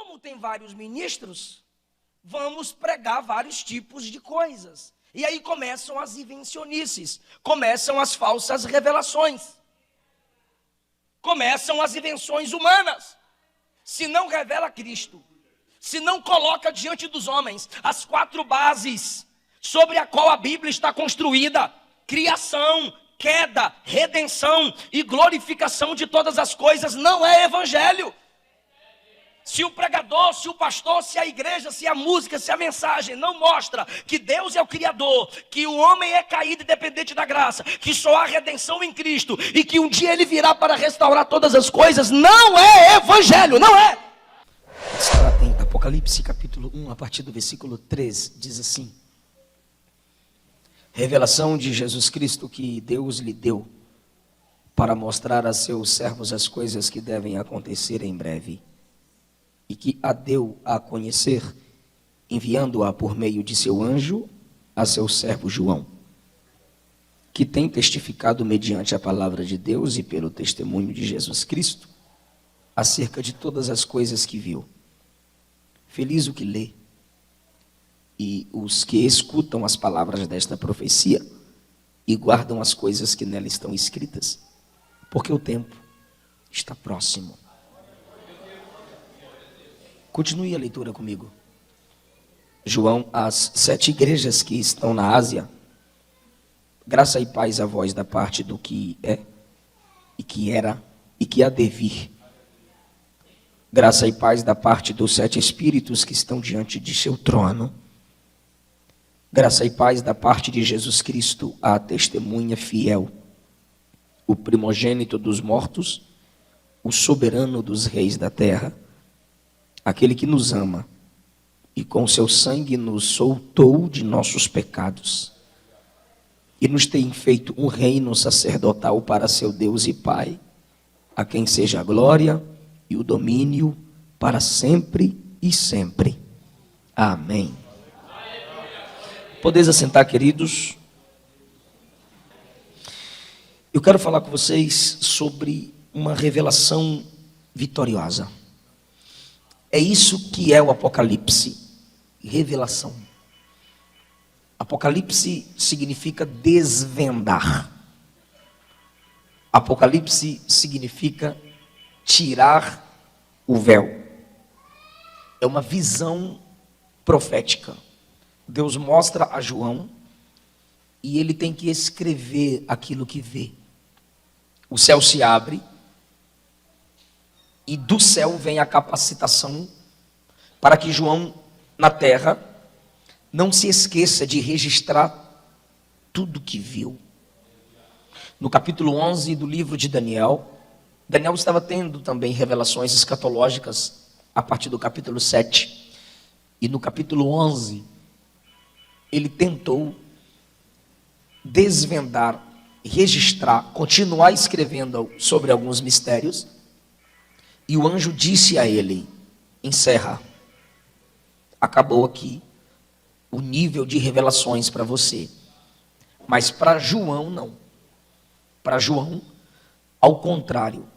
como tem vários ministros, vamos pregar vários tipos de coisas. E aí começam as invencionices, começam as falsas revelações, começam as invenções humanas. Se não revela Cristo, se não coloca diante dos homens as 4 bases sobre a qual a Bíblia está construída: criação, queda, redenção e glorificação de todas as coisas, não é evangelho. Se o pregador, se o pastor, se a igreja, se a música, se a mensagem não mostra que Deus é o Criador, que o homem é caído e dependente da graça, que só há redenção em Cristo e que um dia Ele virá para restaurar todas as coisas, não é evangelho, não é. Estar atento, Apocalipse capítulo 1, a partir do versículo 3, diz assim: revelação de Jesus Cristo que Deus lhe deu para mostrar a seus servos as coisas que devem acontecer em breve, e que a deu a conhecer, enviando-a por meio de seu anjo a seu servo João, que tem testificado mediante a palavra de Deus e pelo testemunho de Jesus Cristo, acerca de todas as coisas que viu. Feliz o que lê, e os que escutam as palavras desta profecia, e guardam as coisas que nela estão escritas, porque o tempo está próximo. Continue a leitura comigo. João, às 7 igrejas que estão na Ásia, graça e paz a vós da parte do que é, e que era, e que há de vir. Graça e paz da parte dos 7 espíritos que estão diante de seu trono. Graça e paz da parte de Jesus Cristo, a testemunha fiel, o primogênito dos mortos, o soberano dos reis da terra, aquele que nos ama e com seu sangue nos soltou de nossos pecados e nos tem feito um reino sacerdotal para seu Deus e Pai, a quem seja a glória e o domínio para sempre e sempre. Amém. Podeis assentar, queridos. Eu quero falar com vocês sobre uma revelação vitoriosa. É isso que é o Apocalipse, revelação. Apocalipse significa desvendar. Apocalipse significa tirar o véu. É uma visão profética. Deus mostra a João e ele tem que escrever aquilo que vê. O céu se abre e do céu vem a capacitação para que João, na terra, não se esqueça de registrar tudo que viu. No capítulo 11 do livro de Daniel, Daniel estava tendo também revelações escatológicas a partir do capítulo 7. E no capítulo 11, ele tentou desvendar, registrar, continuar escrevendo sobre alguns mistérios. E o anjo disse a ele: encerra. Acabou aqui o nível de revelações para você. Mas para João não. Para João, ao contrário.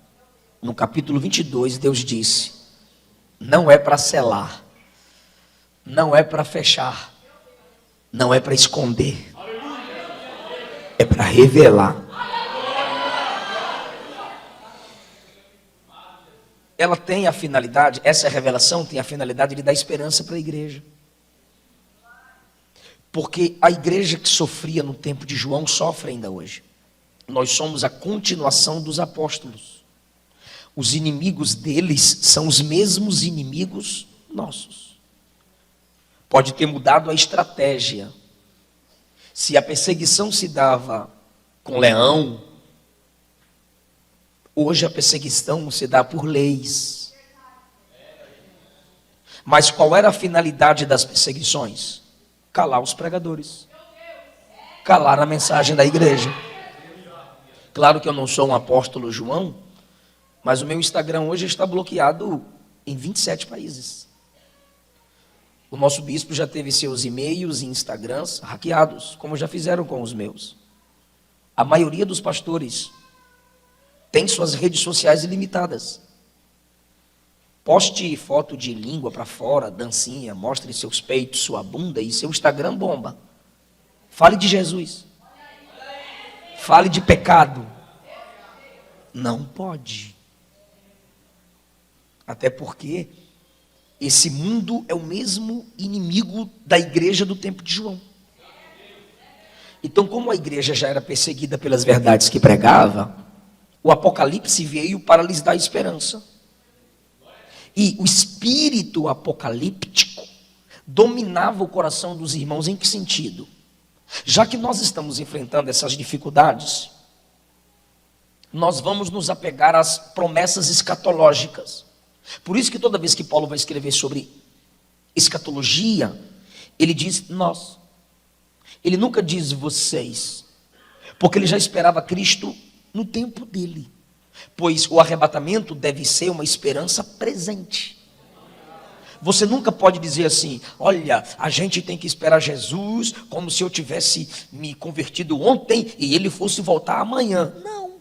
No capítulo 22, Deus disse: não é para selar, não é para fechar, não é para esconder, é para revelar. Ela tem a finalidade, essa revelação tem a finalidade de dar esperança para a igreja. Porque a igreja que sofria no tempo de João sofre ainda hoje. Nós somos a continuação dos apóstolos. Os inimigos deles são os mesmos inimigos nossos. Pode ter mudado a estratégia. Se a perseguição se dava com leão, hoje a perseguição se dá por leis. Mas qual era a finalidade das perseguições? Calar os pregadores. Calar a mensagem da igreja. Claro que eu não sou um apóstolo João, mas o meu Instagram hoje está bloqueado em 27 países. O nosso bispo já teve seus e-mails e Instagrams hackeados, como já fizeram com os meus. A maioria dos pastores tem suas redes sociais ilimitadas. Poste foto de língua para fora, dancinha, mostre seus peitos, sua bunda e seu Instagram bomba. Fale de Jesus. Fale de pecado. Não pode. Até porque esse mundo é o mesmo inimigo da igreja do tempo de João. Então, como a igreja já era perseguida pelas verdades que pregava, o Apocalipse veio para lhes dar esperança. E o espírito apocalíptico dominava o coração dos irmãos em que sentido? Já que nós estamos enfrentando essas dificuldades, nós vamos nos apegar às promessas escatológicas. Por isso que toda vez que Paulo vai escrever sobre escatologia, ele diz nós. Ele nunca diz vocês, porque ele já esperava Cristo no tempo dele. Pois o arrebatamento deve ser uma esperança presente. Você nunca pode dizer assim: olha, a gente tem que esperar Jesus como se eu tivesse me convertido ontem e ele fosse voltar amanhã. Não.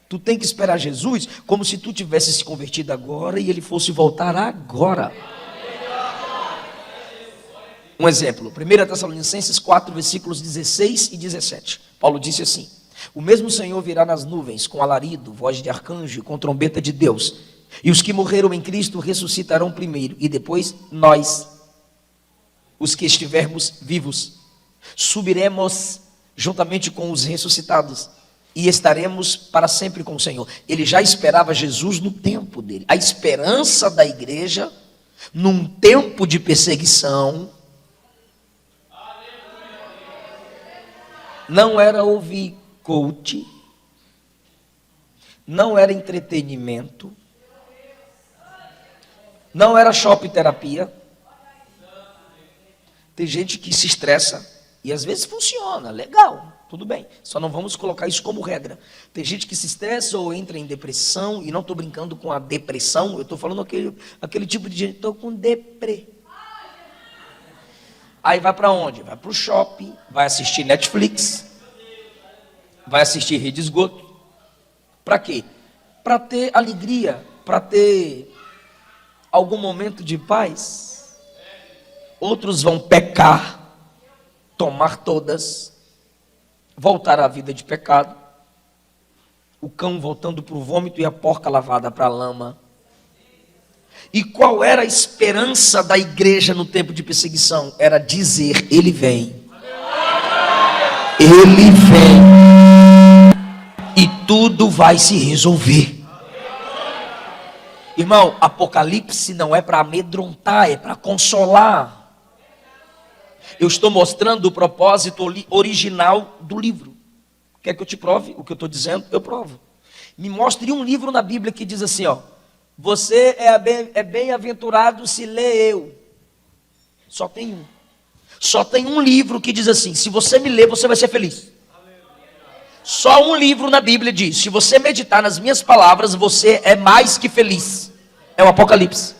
Tu tem que esperar Jesus como se tu tivesse se convertido agora e ele fosse voltar agora. Um exemplo, 1 Tessalonicenses 4, versículos 16 e 17. Paulo disse assim: o mesmo Senhor virá nas nuvens com alarido, voz de arcanjo e com trombeta de Deus. E os que morreram em Cristo ressuscitarão primeiro, e depois nós, os que estivermos vivos, subiremos juntamente com os ressuscitados e estaremos para sempre com o Senhor. Ele já esperava Jesus no tempo dele. A esperança da igreja, num tempo de perseguição, não era ouvir coach, não era entretenimento, não era shopping terapia. Tem gente que se estressa e às vezes funciona, legal, tudo bem. Só não vamos colocar isso como regra. Tem gente que se estressa ou entra em depressão, e não estou brincando com a depressão, eu estou falando aquele tipo de gente, estou com deprê. Aí vai para onde? Vai para o shopping, vai assistir Netflix, vai assistir Rede Esgoto. Para quê? Para ter alegria, para ter algum momento de paz. Outros vão pecar, tomar todas, voltar à vida de pecado. O cão voltando para o vômito e a porca lavada para a lama. E qual era a esperança da igreja no tempo de perseguição? Era dizer: ele vem. Ele vem. E tudo vai se resolver. Irmão, Apocalipse não é para amedrontar, é para consolar. Eu estou mostrando o propósito original do livro. Quer que eu te prove o que eu estou dizendo? Eu provo. Me mostre um livro na Bíblia que diz assim, ó: você é bem-aventurado se lê eu. Só tem um. Só tem um livro que diz assim: se você me ler, você vai ser feliz. Só um livro na Bíblia diz: se você meditar nas minhas palavras, você é mais que feliz. É o Apocalipse.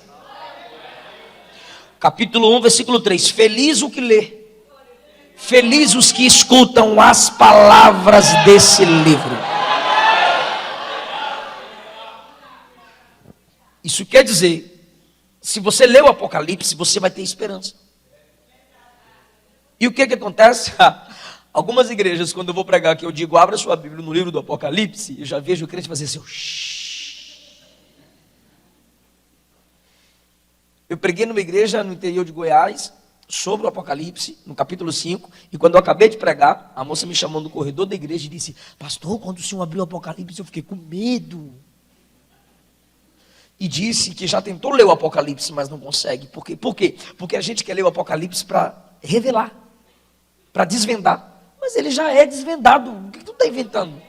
Capítulo 1, versículo 3. Feliz o que lê. Feliz os que escutam as palavras desse livro. Isso quer dizer, se você lê o Apocalipse, você vai ter esperança. E o que acontece? Algumas igrejas, quando eu vou pregar aqui, eu digo: abra sua Bíblia no livro do Apocalipse. Eu já vejo o crente fazer assim: shhh. Eu preguei numa igreja no interior de Goiás sobre o Apocalipse, no capítulo 5. E quando eu acabei de pregar, a moça me chamou no corredor da igreja e disse: pastor, quando o senhor abriu o Apocalipse, eu fiquei com medo. E disse que já tentou ler o Apocalipse, mas não consegue. Por quê? Porque a gente quer ler o Apocalipse para revelar, para desvendar. Mas ele já é desvendado. O que tu está inventando?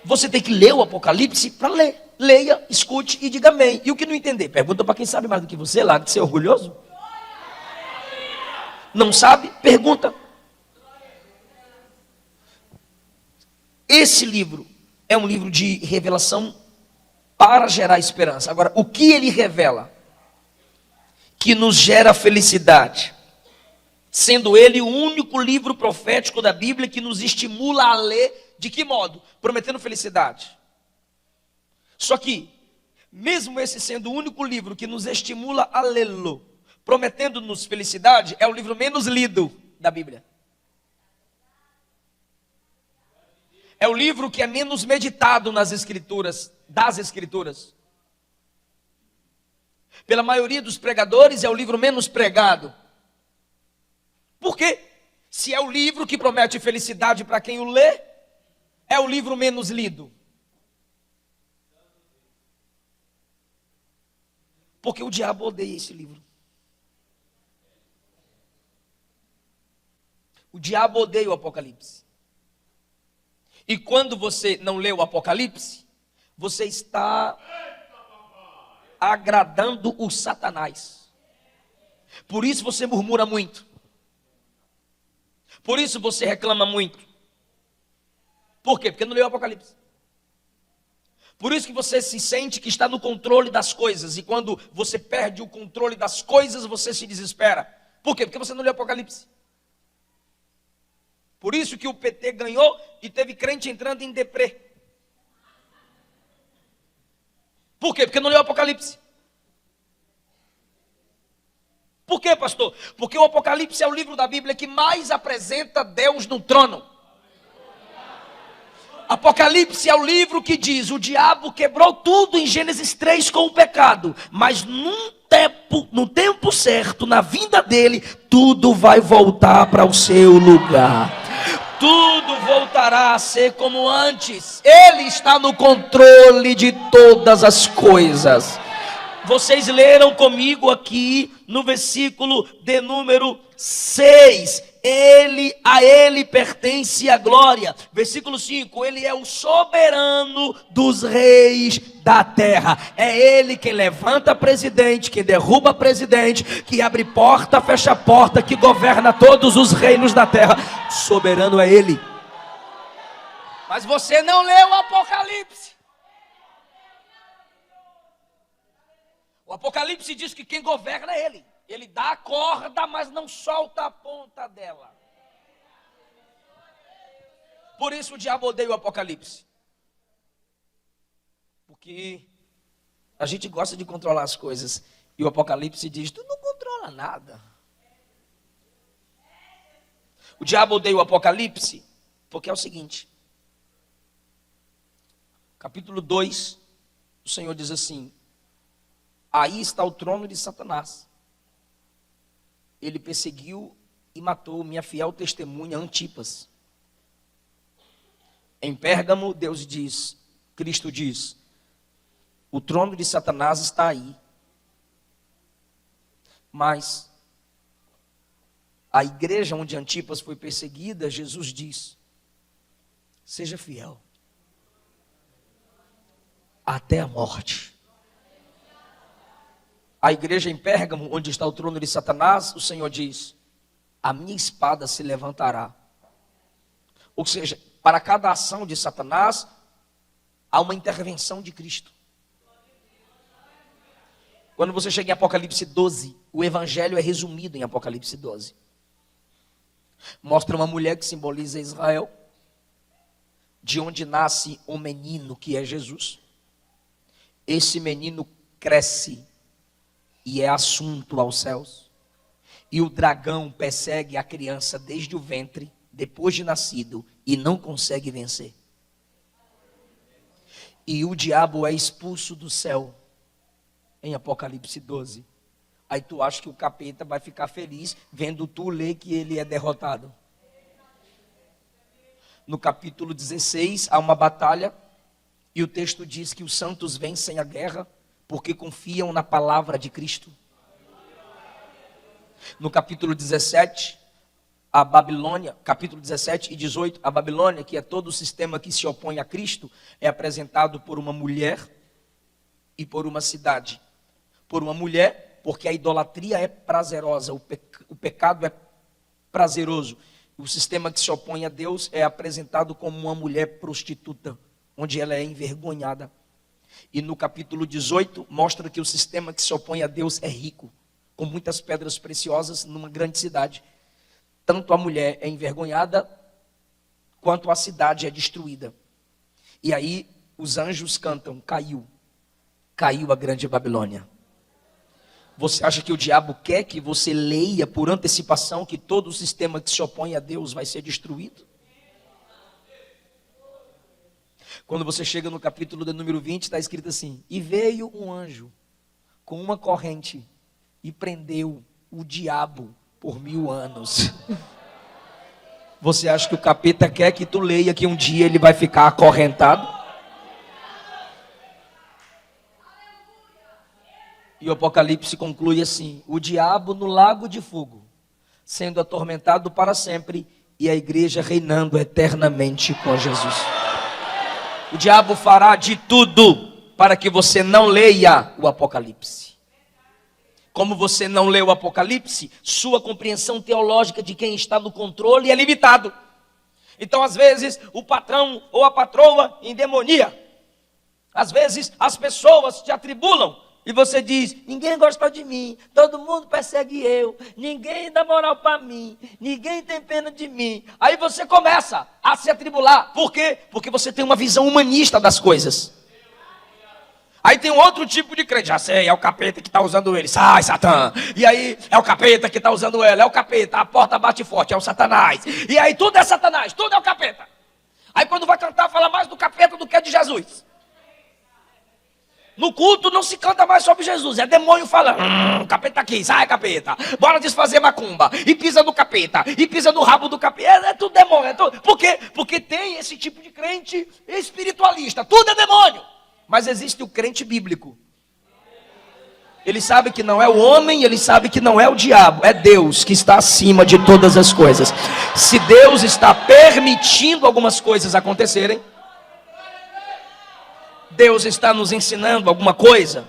Você tem que ler o Apocalipse para ler. Leia, escute e diga amém. E o que não entender? Pergunta para quem sabe mais do que você, lá de ser orgulhoso. Não sabe? Pergunta. Esse livro é um livro de revelação para gerar esperança. Agora, o que ele revela? Que nos gera felicidade. Sendo ele o único livro profético da Bíblia que nos estimula a ler. De que modo? Prometendo felicidade. Só que, mesmo esse sendo o único livro que nos estimula a lê-lo, prometendo-nos felicidade, é o livro menos lido da Bíblia. É o livro que é menos meditado nas Escrituras, das Escrituras. Pela maioria dos pregadores, é o livro menos pregado. Por quê? Se é o livro que promete felicidade para quem o lê, é o livro menos lido. Porque o diabo odeia esse livro. O diabo odeia o Apocalipse. E quando você não lê o Apocalipse, você está agradando o Satanás. Por isso você murmura muito. Por isso você reclama muito. Por quê? Porque não leu o Apocalipse. Por isso que você se sente que está no controle das coisas. E quando você perde o controle das coisas, você se desespera. Por quê? Porque você não leu o Apocalipse. Por isso que o PT ganhou e teve crente entrando em deprê. Por quê? Porque não leu o Apocalipse. Por quê, pastor? Porque o Apocalipse é o livro da Bíblia que mais apresenta Deus no trono. Apocalipse é o livro que diz: o diabo quebrou tudo em Gênesis 3 com o pecado, mas no tempo certo, na vinda dele, tudo vai voltar para o seu lugar. Tudo voltará a ser como antes. Ele está no controle de todas as coisas. Vocês leram comigo aqui no versículo de número 6. A ele pertence a glória. Versículo 5, ele é o soberano dos reis da terra. É ele quem levanta presidente, quem derruba presidente, que abre porta, fecha porta, que governa todos os reinos da terra. Soberano é ele. Mas você não leu o Apocalipse. O Apocalipse diz que quem governa é ele. Ele dá a corda, mas não solta a ponta dela. Por isso o diabo odeia o Apocalipse. Porque a gente gosta de controlar as coisas. E o Apocalipse diz: tu não controla nada. O diabo odeia o Apocalipse porque é o seguinte. Capítulo 2, o Senhor diz assim: aí está o trono de Satanás. Ele perseguiu e matou minha fiel testemunha Antipas. Em Pérgamo, Deus diz, Cristo diz: o trono de Satanás está aí. Mas a igreja onde Antipas foi perseguida, Jesus diz: seja fiel até a morte. A igreja em Pérgamo, onde está o trono de Satanás, o Senhor diz: a minha espada se levantará. Ou seja, para cada ação de Satanás, há uma intervenção de Cristo. Quando você chega em Apocalipse 12, o evangelho é resumido em Apocalipse 12. Mostra uma mulher que simboliza Israel, de onde nasce o menino que é Jesus. Esse menino cresce e é assunto aos céus. E o dragão persegue a criança desde o ventre, depois de nascido, e não consegue vencer. E o diabo é expulso do céu, em Apocalipse 12. Aí tu acha que o capeta vai ficar feliz vendo tu ler que ele é derrotado. No capítulo 16, há uma batalha, e o texto diz que os santos vencem a guerra, porque confiam na palavra de Cristo. No capítulo 17, a Babilônia, capítulo 17 e 18, a Babilônia, que é todo o sistema que se opõe a Cristo, é apresentado por uma mulher e por uma cidade. Por uma mulher, porque a idolatria é prazerosa, o pecado é prazeroso. O sistema que se opõe a Deus é apresentado como uma mulher prostituta, onde ela é envergonhada. E no capítulo 18, mostra que o sistema que se opõe a Deus é rico, com muitas pedras preciosas numa grande cidade. Tanto a mulher é envergonhada, quanto a cidade é destruída. E aí os anjos cantam: caiu. caiu a grande Babilônia. Você acha que o diabo quer que você leia por antecipação que todo o sistema que se opõe a Deus vai ser destruído? Quando você chega no capítulo de número 20, está escrito assim: e veio um anjo com uma corrente e prendeu o diabo por 1000 anos. Você acha que o capeta quer que tu leia que um dia ele vai ficar acorrentado? E o Apocalipse conclui assim: o diabo no lago de fogo, sendo atormentado para sempre, e a igreja reinando eternamente com Jesus. O diabo fará de tudo para que você não leia o Apocalipse. Como você não lê o Apocalipse, sua compreensão teológica de quem está no controle é limitado. Então, às vezes, o patrão ou a patroa endemonia. Às vezes, as pessoas te atribulam. E você diz: ninguém gosta de mim, todo mundo persegue eu, ninguém dá moral para mim, ninguém tem pena de mim. Aí você começa a se atribular. Por quê? Porque você tem uma visão humanista das coisas. Aí tem um outro tipo de crente: já sei, é o capeta que está usando ele, sai Satã. E aí é o capeta que está usando ela, é o capeta, a porta bate forte, é o Satanás. E aí tudo é Satanás, tudo é o capeta. Aí quando vai cantar, fala mais do capeta do que de Jesus. No culto não se canta mais sobre Jesus, é demônio falando: capeta aqui, sai capeta, bora desfazer macumba, e pisa no capeta, e pisa no rabo do capeta, é tudo demônio, é tudo. Por quê? Porque tem esse tipo de crente espiritualista, tudo é demônio. Mas existe o crente bíblico. Ele sabe que não é o homem, ele sabe que não é o diabo, é Deus que está acima de todas as coisas. Se Deus está permitindo algumas coisas acontecerem, Deus está nos ensinando alguma coisa,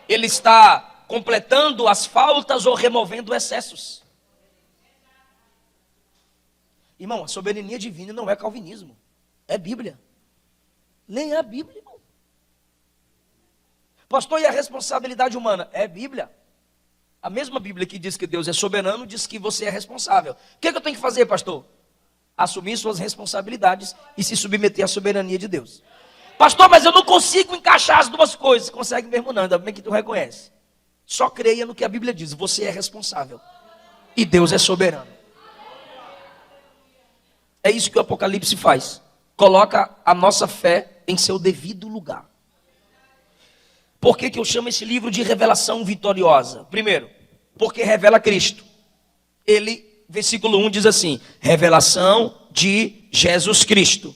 Ele está completando as faltas ou removendo excessos. Irmão, a soberania divina não é calvinismo, é Bíblia. Nem é a Bíblia, irmão. Pastor, e a responsabilidade humana? É Bíblia. A mesma Bíblia que diz que Deus é soberano, diz que você é responsável. O que eu tenho que fazer, pastor? Assumir suas responsabilidades e se submeter à soberania de Deus. Pastor, mas eu não consigo encaixar as duas coisas. Consegue mesmo não, ainda bem que tu reconhece. Só creia no que a Bíblia diz: você é responsável e Deus é soberano. É isso que o Apocalipse faz. Coloca a nossa fé em seu devido lugar. Por que eu chamo esse livro de revelação vitoriosa? Primeiro, porque revela Cristo. Ele, versículo 1 diz assim: revelação de Jesus Cristo.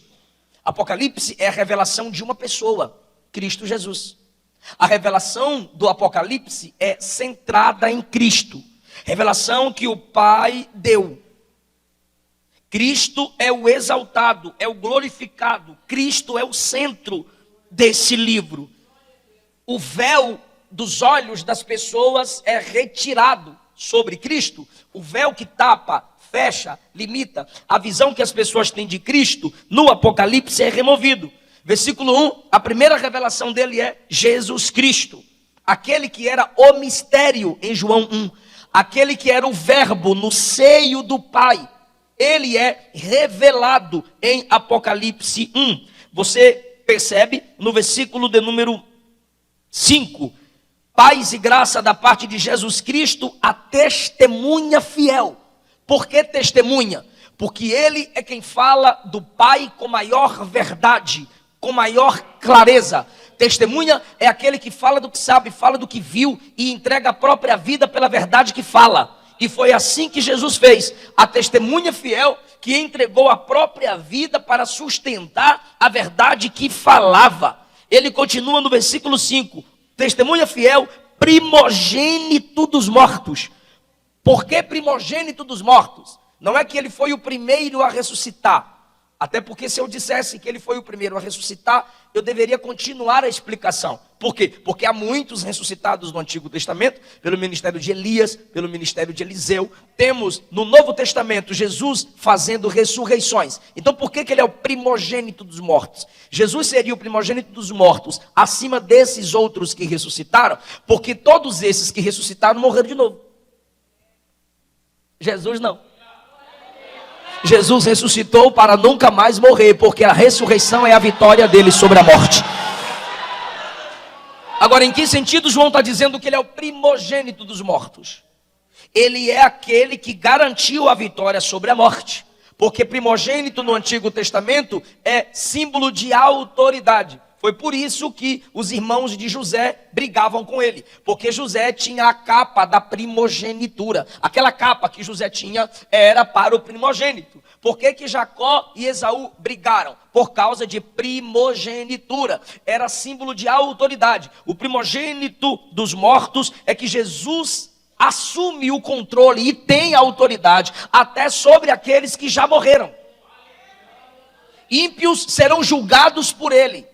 Apocalipse é a revelação de uma pessoa, Cristo Jesus. A revelação do Apocalipse é centrada em Cristo. Revelação que o Pai deu. Cristo é o exaltado, é o glorificado. Cristo é o centro desse livro. O véu dos olhos das pessoas é retirado sobre Cristo. O véu que tapa, fecha, limita a visão que as pessoas têm de Cristo, no Apocalipse é removido. Versículo 1, a primeira revelação dele é Jesus Cristo. Aquele que era o mistério em João 1. Aquele que era o verbo no seio do Pai. Ele é revelado em Apocalipse 1. Você percebe no versículo de número 5. Paz e graça da parte de Jesus Cristo, a testemunha fiel. Por que testemunha? Porque ele é quem fala do Pai com maior verdade, com maior clareza. Testemunha é aquele que fala do que sabe, fala do que viu e entrega a própria vida pela verdade que fala. E foi assim que Jesus fez. A testemunha fiel que entregou a própria vida para sustentar a verdade que falava. Ele continua no versículo 5. Testemunha fiel, primogênito dos mortos. Por que primogênito dos mortos? Não é que ele foi o primeiro a ressuscitar. Até porque se eu dissesse que ele foi o primeiro a ressuscitar, eu deveria continuar a explicação. Por quê? Porque há muitos ressuscitados no Antigo Testamento, pelo ministério de Elias, pelo ministério de Eliseu. Temos no Novo Testamento Jesus fazendo ressurreições. Então por que ele é o primogênito dos mortos? Jesus seria o primogênito dos mortos acima desses outros que ressuscitaram, porque todos esses que ressuscitaram morreram de novo. Jesus não. Jesus ressuscitou para nunca mais morrer, porque a ressurreição é a vitória dele sobre a morte. Agora, em que sentido João está dizendo que ele é o primogênito dos mortos? Ele é aquele que garantiu a vitória sobre a morte. Porque primogênito no Antigo Testamento é símbolo de autoridade. Foi por isso que os irmãos de José brigavam com ele. Porque José tinha a capa da primogenitura. Aquela capa que José tinha era para o primogênito. Por que Jacó e Esaú brigaram? Por causa de primogenitura. Era símbolo de autoridade. O primogênito dos mortos é que Jesus assume o controle e tem autoridade até sobre aqueles que já morreram. Ímpios serão julgados por ele.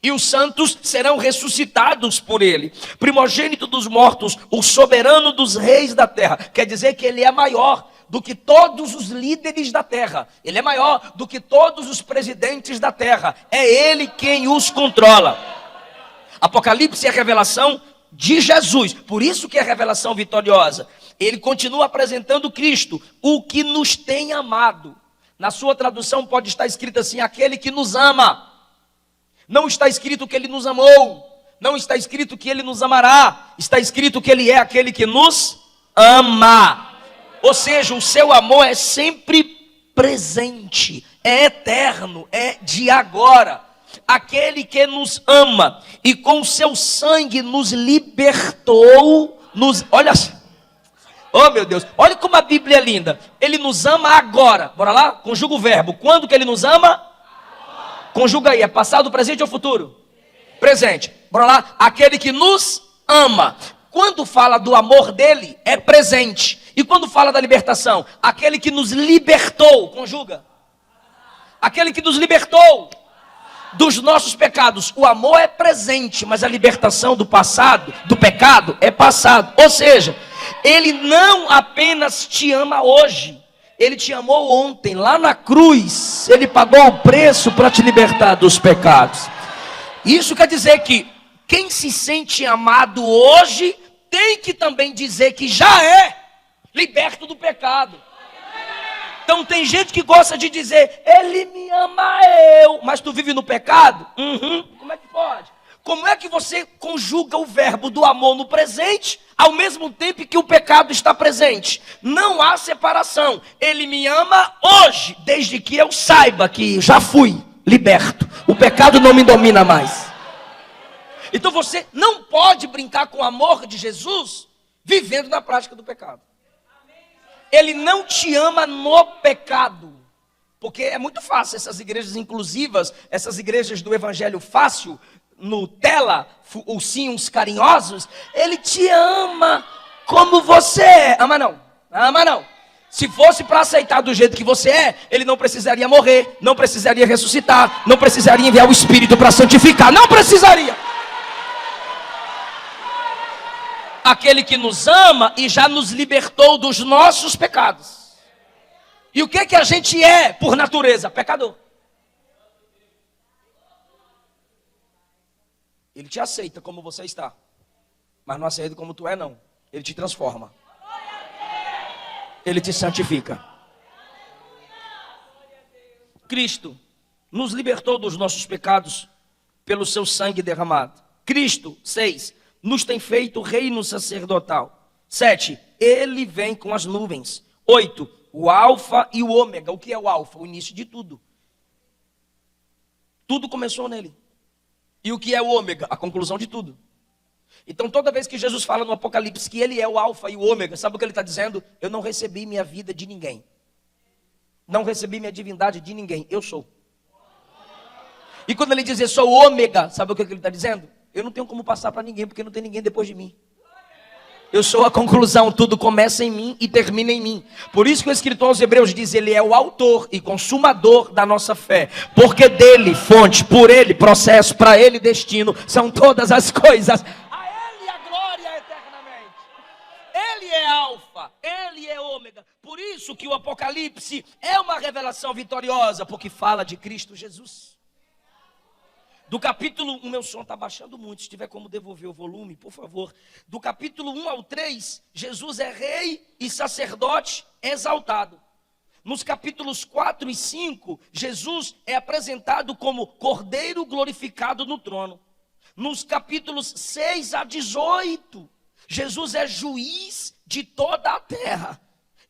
E os santos serão ressuscitados por ele. Primogênito dos mortos, o soberano dos reis da terra. Quer dizer que ele é maior do que todos os líderes da terra. Ele é maior do que todos os presidentes da terra. É ele quem os controla. Apocalipse é a revelação de Jesus. Por isso que é a revelação vitoriosa. Ele continua apresentando Cristo, o que nos tem amado. Na sua tradução pode estar escrito assim: aquele que nos ama. Não está escrito que ele nos amou, não está escrito que ele nos amará, está escrito que ele é aquele que nos ama. Ou seja, o seu amor é sempre presente, é eterno, é de agora. Aquele que nos ama e com seu sangue nos libertou, olha, oh meu Deus, olha como a Bíblia é linda. Ele nos ama agora, bora lá? Conjuga o verbo, quando que ele nos ama? Conjuga aí, é passado, presente ou futuro? Presente. Bora lá. Aquele que nos ama. Quando fala do amor dele, é presente. E quando fala da libertação? Aquele que nos libertou. Conjuga. Aquele que nos libertou dos nossos pecados. O amor é presente, mas a libertação do passado, do pecado, é passado. Ou seja, ele não apenas te ama hoje. Ele te amou ontem, lá na cruz. Ele pagou o preço para te libertar dos pecados. Isso quer dizer que quem se sente amado hoje tem que também dizer que já é liberto do pecado. Então tem gente que gosta de dizer: ele me ama eu, mas tu vive no pecado? Como é que pode? Como é que você conjuga o verbo do amor no presente, ao mesmo tempo que o pecado está presente? Não há separação. Ele me ama hoje, desde que eu saiba que já fui liberto. O pecado não me domina mais. Então você não pode brincar com o amor de Jesus vivendo na prática do pecado. Ele não te ama no pecado. Porque é muito fácil essas igrejas inclusivas, essas igrejas do evangelho fácil, Nutella, ursinhos carinhosos. Ele te ama como você é. Ama não, ama não. Se fosse para aceitar do jeito que você é, ele não precisaria morrer, não precisaria ressuscitar, não precisaria enviar o Espírito para santificar, não precisaria. Aquele que nos ama e já nos libertou dos nossos pecados. E o que a gente é por natureza? Pecador. Ele te aceita como você está, mas não aceita como tu é não. Ele te transforma. Ele te santifica. Cristo nos libertou dos nossos pecados pelo seu sangue derramado. Cristo, 6, nos tem feito reino sacerdotal. 7, ele vem com as nuvens. 8, o alfa e o ômega. O que é o alfa? O início de tudo. Tudo começou nele. E o que é o ômega? A conclusão de tudo. Então toda vez que Jesus fala no Apocalipse que ele é o alfa e o ômega, sabe o que ele está dizendo? Eu não recebi minha vida de ninguém. Não recebi minha divindade de ninguém. Eu sou. E quando ele diz eu sou o ômega, sabe o que ele está dizendo? Eu não tenho como passar para ninguém, porque não tem ninguém depois de mim. Eu sou a conclusão, tudo começa em mim e termina em mim. Por isso que o escritor aos Hebreus diz, ele é o autor e consumador da nossa fé. Porque dele, fonte, por ele, processo, para ele, destino, são todas as coisas. A ele a glória eternamente. Ele é alfa, ele é ômega. Por isso que o Apocalipse é uma revelação vitoriosa, porque fala de Cristo Jesus. Do capítulo 1, meu som está baixando muito, se tiver como devolver o volume, por favor. Do capítulo 1 ao 3, Jesus é rei e sacerdote exaltado. Nos capítulos 4 e 5, Jesus é apresentado como cordeiro glorificado no trono. nos capítulos 6 a 18, Jesus é juiz de toda a terra.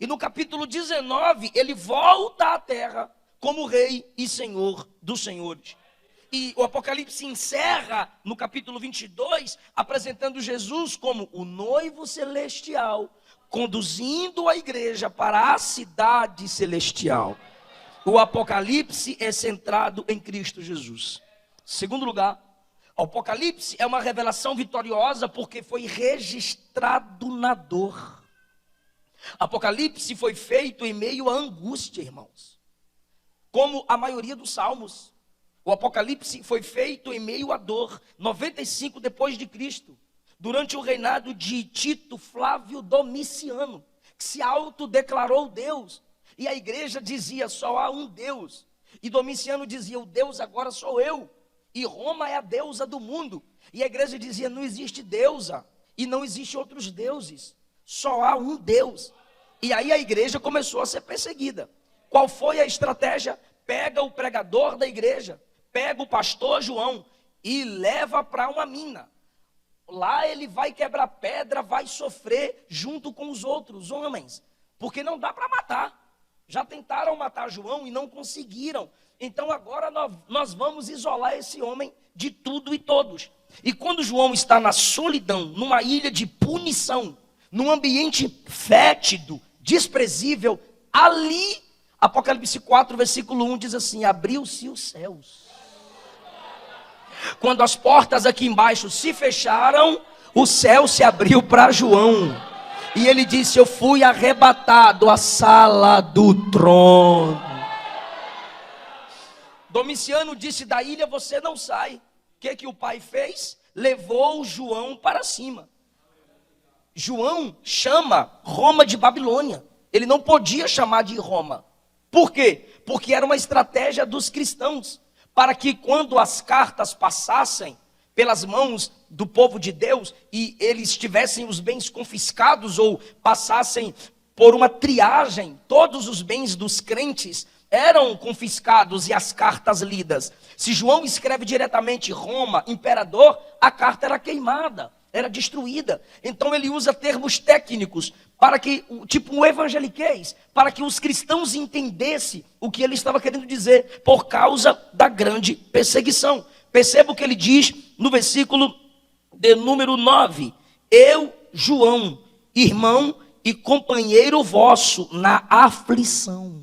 E no capítulo 19, ele volta à terra como rei e senhor dos senhores. E o Apocalipse encerra no capítulo 22, apresentando Jesus como o noivo celestial, conduzindo a igreja para a cidade celestial. O Apocalipse é centrado em Cristo Jesus. Segundo lugar, o Apocalipse é uma revelação vitoriosa porque foi registrado na dor. Apocalipse foi feito em meio à angústia, irmãos. Como a maioria dos salmos. O Apocalipse foi feito em meio à dor, 95 depois de Cristo, durante o reinado de Tito Flávio Domiciano, que se autodeclarou Deus, e a igreja dizia, só há um Deus, e Domiciano dizia, o Deus agora sou eu, e Roma é a deusa do mundo, e a igreja dizia, não existe deusa, e não existe outros deuses, só há um Deus, e aí a igreja começou a ser perseguida. Qual foi a estratégia? Pega o pregador da igreja, pega o pastor João e leva para uma mina. Lá ele vai quebrar pedra, vai sofrer junto com os outros homens, porque não dá para matar. Já tentaram matar João e não conseguiram. Então agora nós vamos isolar esse homem de tudo e todos. E quando João está na solidão, numa ilha de punição, num ambiente fétido, desprezível, ali, Apocalipse 4, versículo 1 diz assim, abriu-se os céus. Quando as portas aqui embaixo se fecharam, o céu se abriu para João. E ele disse, eu fui arrebatado à sala do trono. Domiciano disse, da ilha você não sai. O que o pai fez? Levou João para cima. João chama Roma de Babilônia. Ele não podia chamar de Roma. Por quê? Porque era uma estratégia dos cristãos, para que quando as cartas passassem pelas mãos do povo de Deus e eles tivessem os bens confiscados ou passassem por uma triagem, todos os bens dos crentes eram confiscados e as cartas lidas. Se João escreve diretamente Roma, imperador, a carta era queimada, era destruída. Então ele usa termos técnicos para que, tipo um evangeliquez, para que os cristãos entendessem o que ele estava querendo dizer por causa da grande perseguição. Perceba o que ele diz no versículo de número 9. Eu, João, irmão e companheiro vosso na aflição.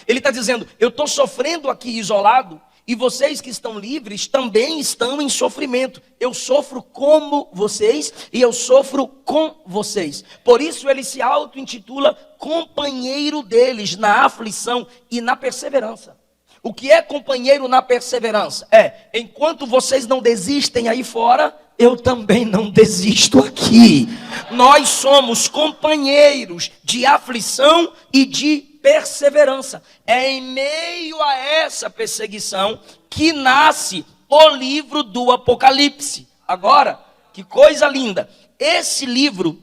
Ele está dizendo, eu estou sofrendo aqui isolado, e vocês que estão livres também estão em sofrimento. Eu sofro como vocês e eu sofro com vocês. Por isso ele se auto-intitula companheiro deles na aflição e na perseverança. O que é companheiro na perseverança? Enquanto vocês não desistem aí fora, eu também não desisto aqui. Nós somos companheiros de aflição e de perseverança. É em meio a essa perseguição que nasce o livro do Apocalipse. Agora, que coisa linda. Esse livro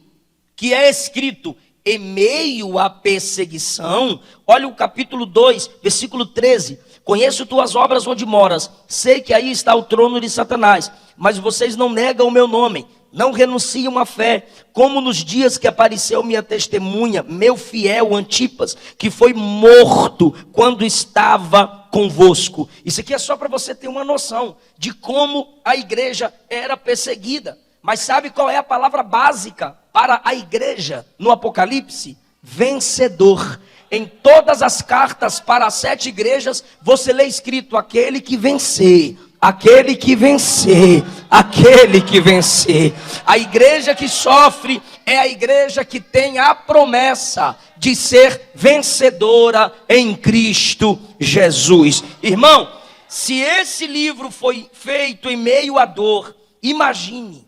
que é escrito em meio à perseguição, olha o capítulo 2, versículo 13. Conheço tuas obras onde moras, sei que aí está o trono de Satanás, mas vocês não negam o meu nome, não renunciam à fé, como nos dias que apareceu minha testemunha, meu fiel Antipas, que foi morto quando estava convosco. Isso aqui é só para você ter uma noção de como a igreja era perseguida. Mas sabe qual é a palavra básica para a igreja no Apocalipse? Vencedor. Em todas as cartas para as 7 igrejas, você lê escrito aquele que vencer, aquele que vencer, aquele que vencer. A igreja que sofre é a igreja que tem a promessa de ser vencedora em Cristo Jesus. Irmão, se esse livro foi feito em meio à dor, imagine.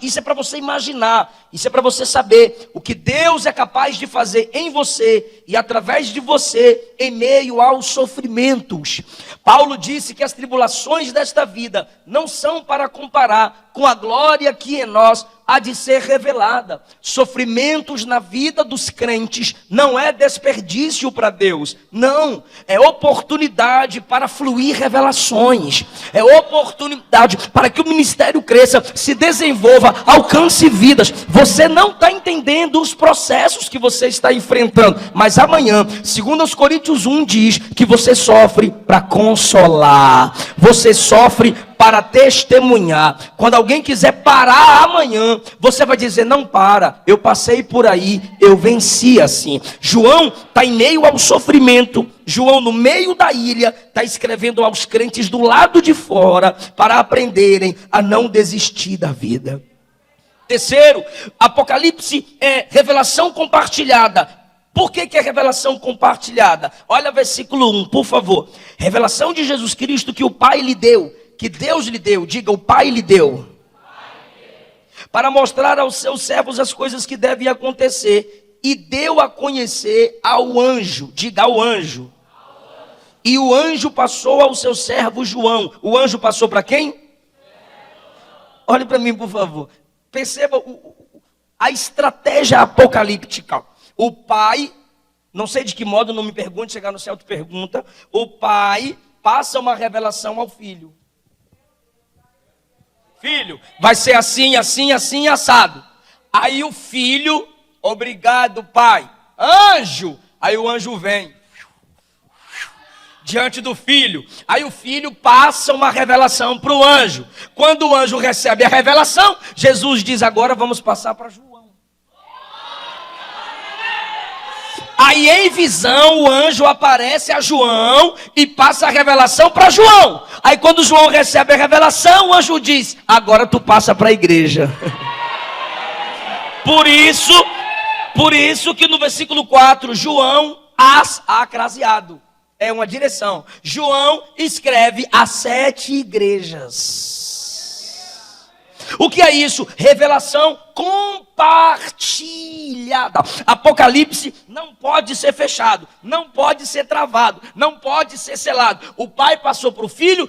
Isso é para você imaginar, isso é para você saber o que Deus é capaz de fazer em você e através de você em meio aos sofrimentos. Paulo disse que as tribulações desta vida não são para comparar com a glória que em nós há de ser revelada. Sofrimentos na vida dos crentes não é desperdício para Deus. Não, é oportunidade para fluir revelações. É oportunidade para que o ministério cresça, se desenvolva, alcance vidas. Você não está entendendo os processos que você está enfrentando. Mas amanhã, segundo os Coríntios 1 diz que você sofre para consolar. Você sofre para testemunhar. Quando alguém quiser parar amanhã, você vai dizer: não para, eu passei por aí, eu venci assim. João está em meio ao sofrimento. João, no meio da ilha, está escrevendo aos crentes do lado de fora para aprenderem a não desistir da vida. Terceiro, Apocalipse é revelação compartilhada. Por que é revelação compartilhada? Olha versículo 1, por favor. Revelação de Jesus Cristo que o Pai lhe deu, que Deus lhe deu, diga, o Pai lhe deu, para mostrar aos seus servos as coisas que devem acontecer, e deu a conhecer ao anjo, diga, ao anjo. E o anjo passou ao seu servo João. O anjo passou para quem? Olhe para mim, por favor. Perceba a estratégia apocalíptica. O pai, não sei de que modo, não me pergunte, chegar no céu tu pergunta. O pai passa uma revelação ao filho. Filho, vai ser assim, assim, assim, assado. Aí o filho, obrigado pai. Anjo, aí o anjo vem diante do filho. Aí o filho passa uma revelação para o anjo. Quando o anjo recebe a revelação, Jesus diz: agora vamos passar para João. Aí em visão o anjo aparece a João e passa a revelação para João. Aí quando João recebe a revelação, o anjo diz: agora tu passa para a igreja. Por isso que no versículo 4, João acraseado. É uma direção. João escreve as 7 igrejas. O que é isso? Revelação compartilhada. Apocalipse não pode ser fechado, não pode ser travado, não pode ser selado. O pai passou para o filho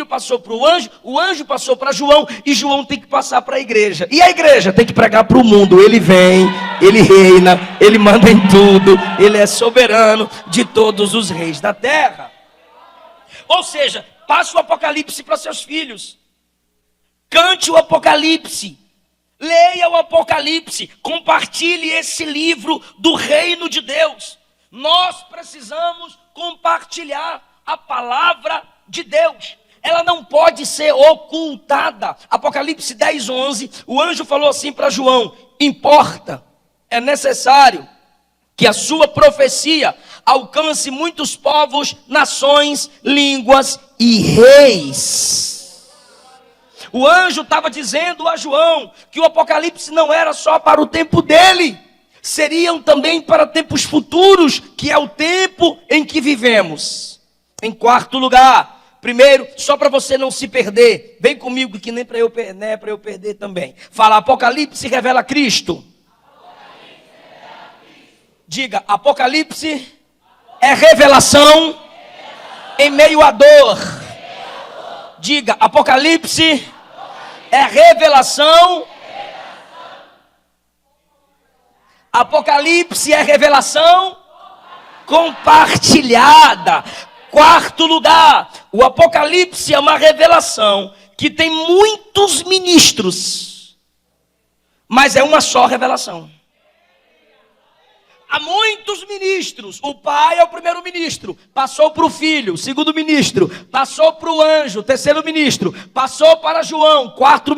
passou para o anjo passou para João, e João tem que passar para a igreja. E a igreja tem que pregar para o mundo. Ele vem, ele reina, ele manda em tudo, ele é soberano de todos os reis da terra. Ou seja, passe o Apocalipse para seus filhos. Cante o Apocalipse, leia o Apocalipse, compartilhe esse livro do reino de Deus. Nós precisamos compartilhar a palavra de Deus. Ela não pode ser ocultada. Apocalipse 10:11, o anjo falou assim para João: importa, é necessário que a sua profecia alcance muitos povos, nações, línguas e reis. O anjo estava dizendo a João que o Apocalipse não era só para o tempo dele, seriam também para tempos futuros, que é o tempo em que vivemos. Em quarto lugar, primeiro, só para você não se perder, vem comigo que nem para eu perder também. Fala, Apocalipse revela Cristo. Diga, Apocalipse é revelação em meio à dor. Diga, Apocalipse é revelação. Apocalipse é revelação compartilhada. Quarto lugar, o Apocalipse é uma revelação que tem muitos ministros, mas é uma só revelação. Há muitos ministros. O pai é o primeiro ministro, passou para o filho, segundo ministro, passou para o anjo, terceiro ministro, passou para João, quarto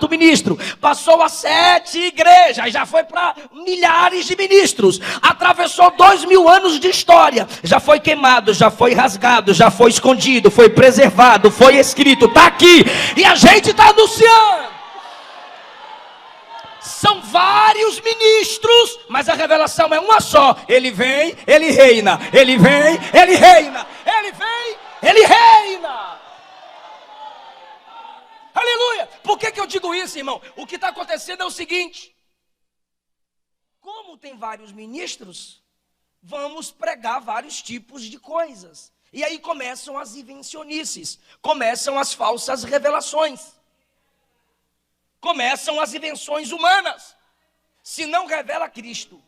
ministro, passou a 7 igrejas, já foi para milhares de ministros, atravessou 2000 anos de história, já foi queimado, já foi rasgado, já foi escondido, foi preservado, foi escrito, está aqui, e a gente está anunciando. São vários ministros, mas a revelação é uma só. Ele vem, ele reina. Ele vem, ele reina. Ele vem, ele reina. Aleluia. Por que eu digo isso, irmão? O que está acontecendo é o seguinte: como tem vários ministros, vamos pregar vários tipos de coisas. E aí começam as invencionices, começam as falsas revelações. começam as invenções humanas. Se não revela Cristo,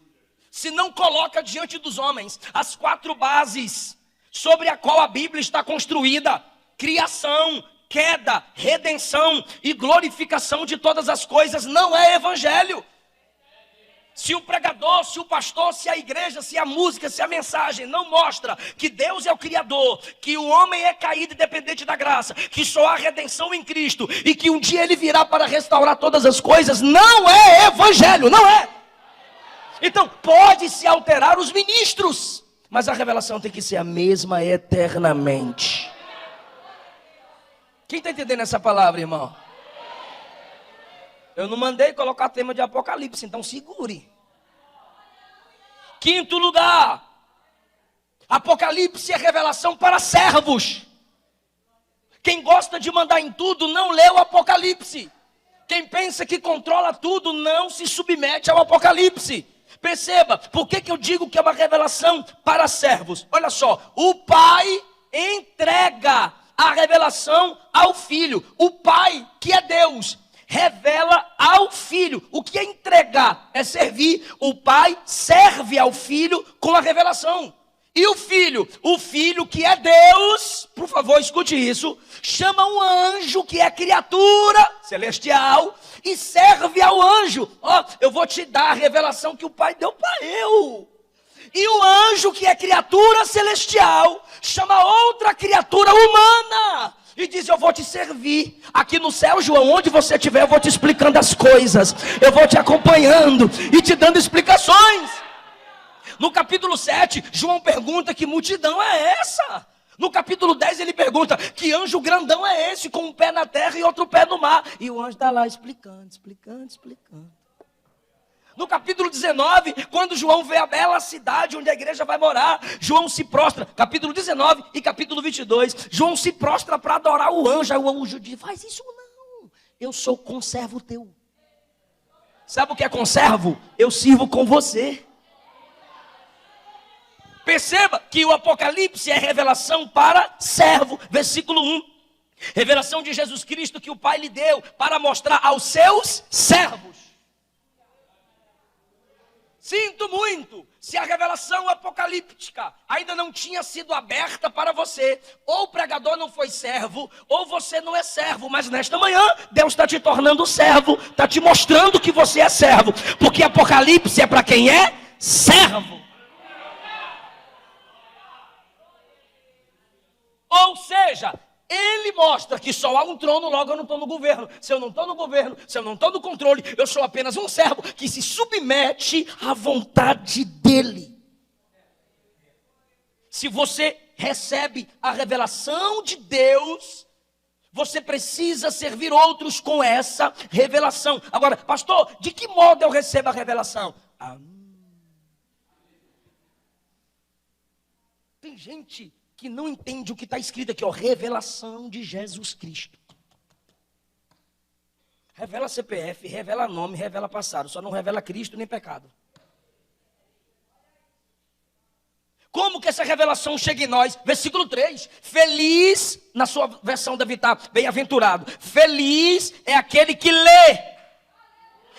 se não coloca diante dos homens as 4 bases sobre a qual a Bíblia está construída: criação, queda, redenção e glorificação de todas as coisas, não é evangelho. Se o pregador, se o pastor, se a igreja, se a música, se a mensagem não mostra que Deus é o Criador, que o homem é caído e dependente da graça, que só há redenção em Cristo e que um dia Ele virá para restaurar todas as coisas, não é evangelho, não é. Então pode-se alterar os ministros, mas a revelação tem que ser a mesma eternamente. Quem está entendendo essa palavra, irmão? Eu não mandei colocar tema de Apocalipse, então segure. 5º lugar, Apocalipse é revelação para servos. Quem gosta de mandar em tudo não lê o Apocalipse. Quem pensa que controla tudo não se submete ao Apocalipse. Perceba, por que eu digo que é uma revelação para servos? Olha só, o Pai entrega a revelação ao Filho. O Pai, que é Deus, revela ao Filho. O que é entregar? É servir. O Pai serve ao Filho com a revelação. E o Filho que é Deus, por favor, escute isso, chama um anjo que é criatura celestial e serve ao anjo. Ó, eu vou te dar a revelação que o Pai deu para eu. E o anjo que é criatura celestial chama outra criatura humana e diz: eu vou te servir. Aqui no céu, João, onde você estiver, eu vou te explicando as coisas. Eu vou te acompanhando e te dando explicações. No capítulo 7, João pergunta: que multidão é essa? No capítulo 10 ele pergunta: que anjo grandão é esse, com um pé na terra e outro pé no mar? E o anjo está lá explicando. No capítulo 19, quando João vê a bela cidade onde a igreja vai morar, João se prostra, capítulo 19 e capítulo 22, João se prostra para adorar o anjo. Aí o anjo diz: faz isso não, eu sou conservo teu. Sabe o que é conservo? Eu sirvo com você. Perceba que o Apocalipse é revelação para servo. Versículo 1. Revelação de Jesus Cristo que o Pai lhe deu para mostrar aos seus servos. Sinto muito, se a revelação apocalíptica ainda não tinha sido aberta para você, ou o pregador não foi servo, ou você não é servo, mas nesta manhã, Deus está te tornando servo, está te mostrando que você é servo, porque Apocalipse é para quem é servo. Ou seja, ele mostra que só há um trono, logo eu não estou no governo. Se eu não estou no governo, se eu não estou no controle, eu sou apenas um servo que se submete à vontade dele. Se você recebe a revelação de Deus, você precisa servir outros com essa revelação. Agora, pastor, de que modo eu recebo a revelação? Tem gente que não entende o que está escrito aqui, ó, revelação de Jesus Cristo. Revela CPF, revela nome, revela passado, só não revela Cristo nem pecado. Como que essa revelação chega em nós? Versículo 3, feliz, na sua versão deve estar bem-aventurado, feliz é aquele que lê,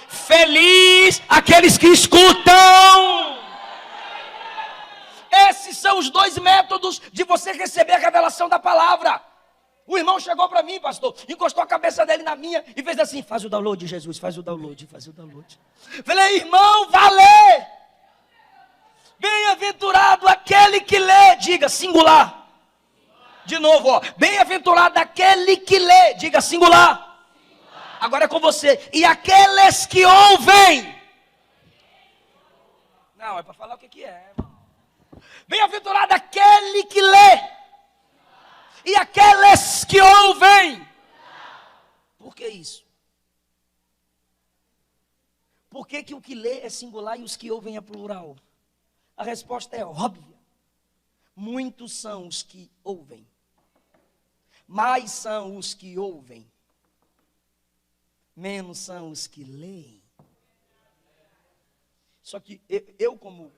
feliz aqueles que escutam. Esses são os 2 métodos de você receber a revelação da palavra. O irmão chegou para mim, pastor, encostou a cabeça dele na minha e fez assim: faz o download, Jesus, faz o download. Falei: irmão, vá ler. Bem-aventurado aquele que lê, diga singular. De novo, ó, bem-aventurado aquele que lê, diga singular. Agora é com você. E aqueles que ouvem. Não, é para falar o que é, irmão. Bem-aventurado aquele que lê e aqueles que ouvem. Por que isso? Por que o que lê é singular e os que ouvem é plural? A resposta é óbvia. Muitos são os que ouvem, mais são os que ouvem, menos são os que leem. Só que eu como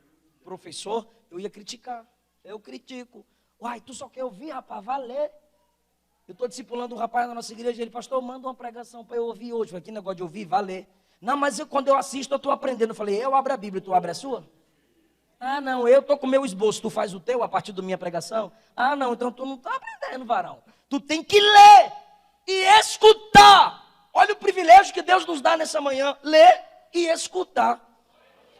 professor, eu ia criticar. Eu critico. Uai, tu só quer ouvir, rapaz, vai ler. Eu estou discipulando um rapaz na nossa igreja, ele, pastor, manda uma pregação para eu ouvir hoje. Eu falei, que negócio de ouvir, vai ler. Não, mas quando eu assisto, eu estou aprendendo. Eu falei, eu abro a Bíblia, tu abre a sua? Ah, não, eu estou com o meu esboço, tu faz o teu a partir da minha pregação? Ah, não, então tu não está aprendendo, varão. Tu tem que ler e escutar. Olha o privilégio que Deus nos dá nessa manhã, ler e escutar.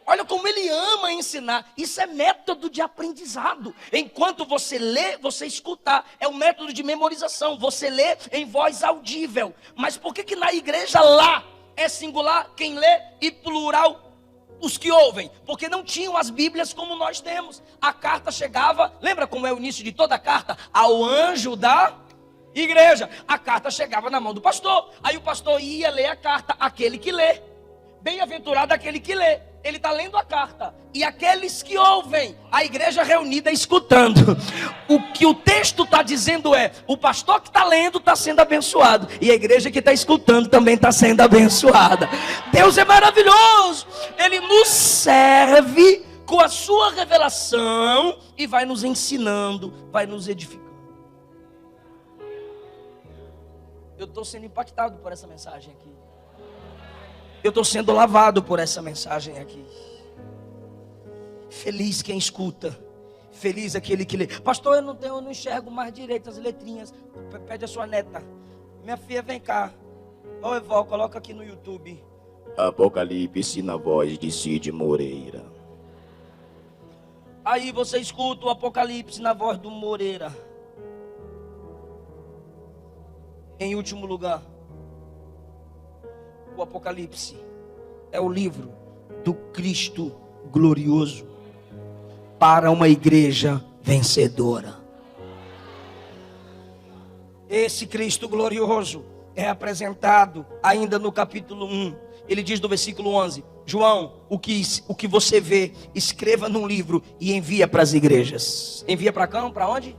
Olha como Ele ama ensinar. Isso é método de aprendizado. Enquanto você lê, você escutar. É um método de memorização. Você lê em voz audível. Mas por que na igreja lá é singular quem lê e plural os que ouvem? Porque não tinham as Bíblias como nós temos. A carta chegava, lembra como é o início de toda a carta? Ao anjo da igreja. A carta chegava na mão do pastor. Aí o pastor ia ler a carta. Aquele que lê. Bem-aventurado aquele que lê. Ele está lendo a carta. E aqueles que ouvem, a igreja reunida escutando. O que o texto está dizendo é, o pastor que está lendo está sendo abençoado. E a igreja que está escutando também está sendo abençoada. Deus é maravilhoso. Ele nos serve com a sua revelação e vai nos ensinando, vai nos edificando. Eu estou sendo impactado por essa mensagem aqui. Eu estou sendo lavado por essa mensagem aqui. Feliz quem escuta. Feliz aquele que lê. Pastor, eu não enxergo mais direito as letrinhas. Pede a sua neta. Minha filha, vem cá. Ô, Evó, coloca aqui no YouTube. Apocalipse na voz de Cid Moreira. Aí você escuta o Apocalipse na voz do Moreira. Em último lugar, o Apocalipse é o livro do Cristo glorioso para uma igreja vencedora. Esse Cristo glorioso é apresentado ainda no capítulo 1. Ele diz no versículo 11: João, o que você vê, escreva num livro e envia para as igrejas. Envia para cá, para onde?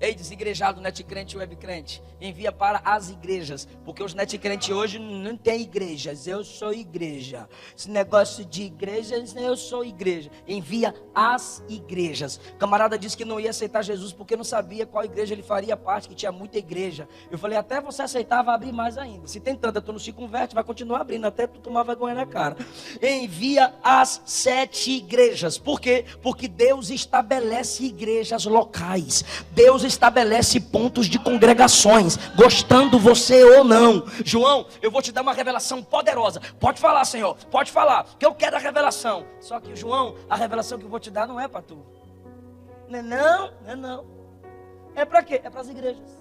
Ei, desigrejado, netcrente e webcrente, envia para as igrejas, porque os netcrentes hoje não tem igrejas, eu sou igreja. Esse negócio de igrejas, eu sou igreja. Envia as igrejas. O camarada disse que não ia aceitar Jesus porque não sabia qual igreja ele faria parte, que tinha muita igreja. Eu falei, até você aceitar, vai abrir mais ainda. Se tem tanta, tu não se converte, vai continuar abrindo, até tu tomar vergonha na cara. Envia as 7 igrejas. Por quê? Porque Deus estabelece igrejas locais. Deus estabelece pontos de congregações, gostando você ou não. João, eu vou te dar uma revelação poderosa. Pode falar, Senhor, pode falar, que eu quero a revelação. Só que, João, a revelação que eu vou te dar não é para tu. Não é não. É para quê? É para as igrejas.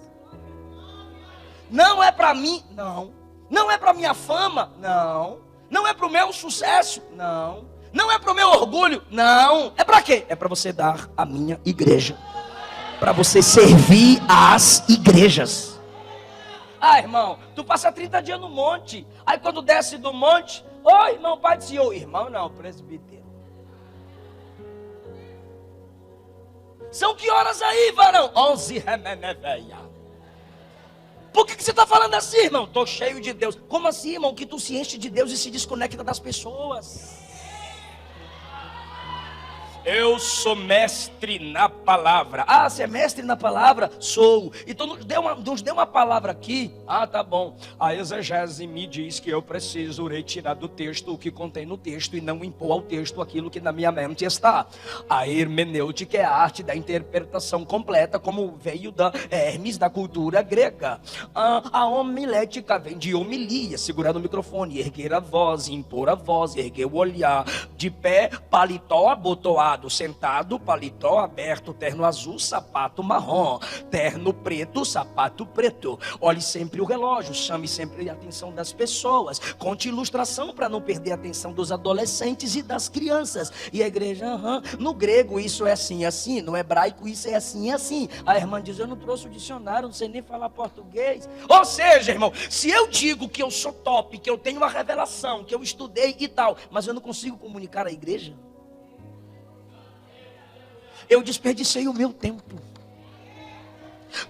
Não é para mim, não. Não é para minha fama, não. Não é para o meu sucesso, não. Não é para o meu orgulho, não. É para quê? É para você dar a minha igreja. Para você servir as igrejas. Ah, irmão, tu passa 30 dias no monte. Aí quando desce do monte, ô irmão, pai do senhor. Irmão não, presbítero. São que horas aí, varão? 11 remeneveia. Por que você está falando assim, irmão? Estou cheio de Deus. Como assim, irmão? Que tu se enche de Deus e se desconecta das pessoas. Eu sou mestre na palavra. Ah, você é mestre na palavra? Sou. Então nos dê uma palavra aqui. Ah, tá bom. A exegese me diz que eu preciso retirar do texto o que contém no texto e não impor ao texto aquilo que na minha mente está. A hermenêutica é a arte da interpretação completa, como veio da Hermes, da cultura grega. A homilética vem de homilia, segurar no microfone, erguer a voz, impor a voz, erguer o olhar. De pé, paletó abotoado. Sentado, paletó aberto, terno azul, sapato marrom, terno preto, sapato preto. Olhe sempre o relógio, chame sempre a atenção das pessoas, conte ilustração para não perder a atenção dos adolescentes e das crianças. E a igreja, no grego isso é assim, assim, no hebraico isso é assim, assim. A irmã diz, eu não trouxe o dicionário, não sei nem falar português. Ou seja, irmão, se eu digo que eu sou top, que eu tenho uma revelação, que eu estudei e tal, mas eu não consigo comunicar à igreja, eu desperdicei o meu tempo.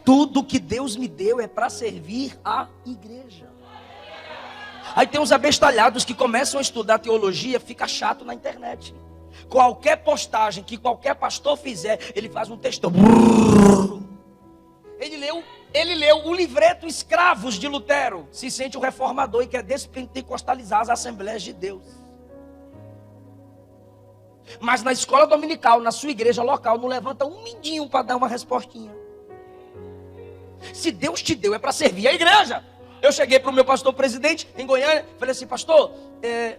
Tudo que Deus me deu é para servir a igreja. Aí tem uns abestalhados que começam a estudar teologia, fica chato na internet. Qualquer postagem que qualquer pastor fizer, ele faz um textão. Ele leu Ele leu o livreto Escravos de Lutero, se sente um reformador e quer despentecostalizar as Assembleias de Deus. Mas na escola dominical, na sua igreja local, não levanta um mindinho para dar uma respostinha. Se Deus te deu, é para servir a igreja. Eu cheguei para o meu pastor presidente em Goiânia, falei assim, pastor,